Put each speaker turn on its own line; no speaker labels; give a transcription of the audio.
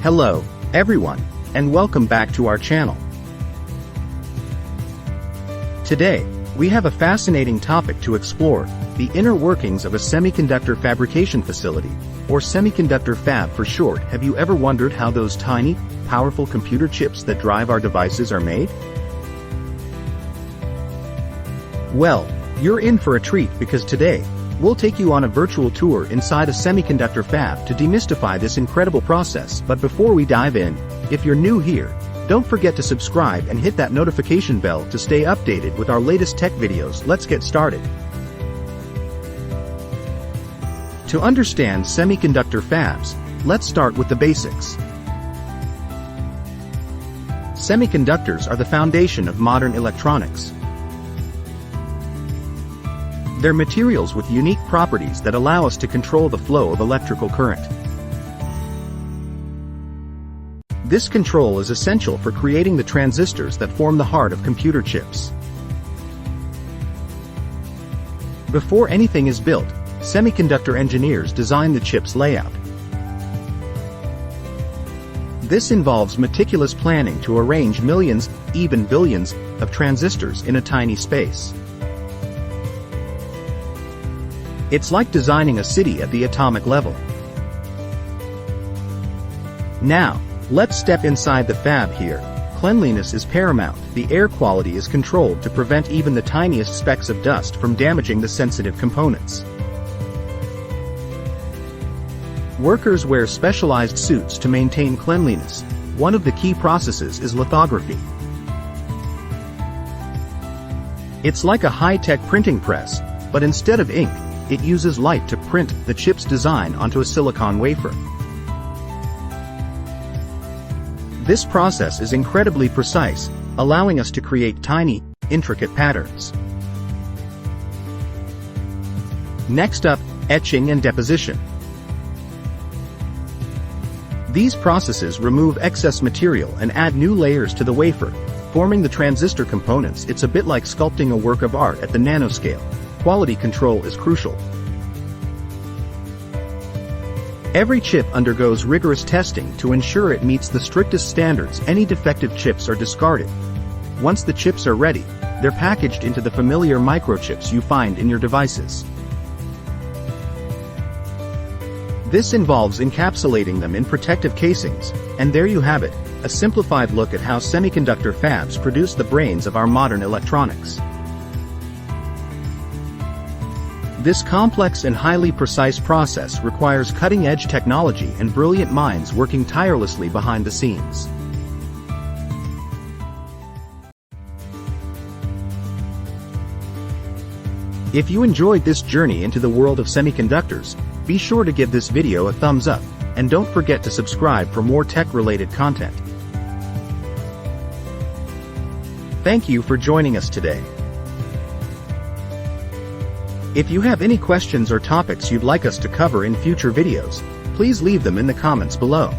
Hello, everyone, and welcome back to our channel. Today, we have a fascinating topic to explore, the inner workings of a semiconductor fabrication facility, or Semiconductor Fab for short. Have you ever wondered how those tiny, powerful computer chips that drive our devices are made? Well, you're in for a treat because today, we'll take you on a virtual tour inside a semiconductor fab to demystify this incredible process. But before we dive in, if you're new here, don't forget to subscribe and hit that notification bell to stay updated with our latest tech videos. Let's get started. To understand semiconductor fabs, let's start with the basics. Semiconductors are the foundation of modern electronics. They're materials with unique properties that allow us to control the flow of electrical current. This control is essential for creating the transistors that form the heart of computer chips. Before anything is built, semiconductor engineers design the chip's layout. This involves meticulous planning to arrange millions, even billions, of transistors in a tiny space. It's like designing a city at the atomic level. Now, let's step inside the fab here. Cleanliness is paramount. The air quality is controlled to prevent even the tiniest specks of dust from damaging the sensitive components. Workers wear specialized suits to maintain cleanliness. One of the key processes is lithography. It's like a high-tech printing press, but instead of ink, it uses light to print the chip's design onto a silicon wafer. This process is incredibly precise, allowing us to create tiny, intricate patterns. Next up, etching and deposition. These processes remove excess material and add new layers to the wafer, forming the transistor components. It's a bit like sculpting a work of art at the nanoscale. Quality control is crucial. Every chip undergoes rigorous testing to ensure it meets the strictest standards. Any defective chips are discarded. Once the chips are ready, they're packaged into the familiar microchips you find in your devices. This involves encapsulating them in protective casings, and there you have it, a simplified look at how semiconductor fabs produce the brains of our modern electronics. This complex and highly precise process requires cutting-edge technology and brilliant minds working tirelessly behind the scenes. If you enjoyed this journey into the world of semiconductors, be sure to give this video a thumbs up, and don't forget to subscribe for more tech-related content. Thank you for joining us today. If you have any questions or topics you'd like us to cover in future videos, please leave them in the comments below.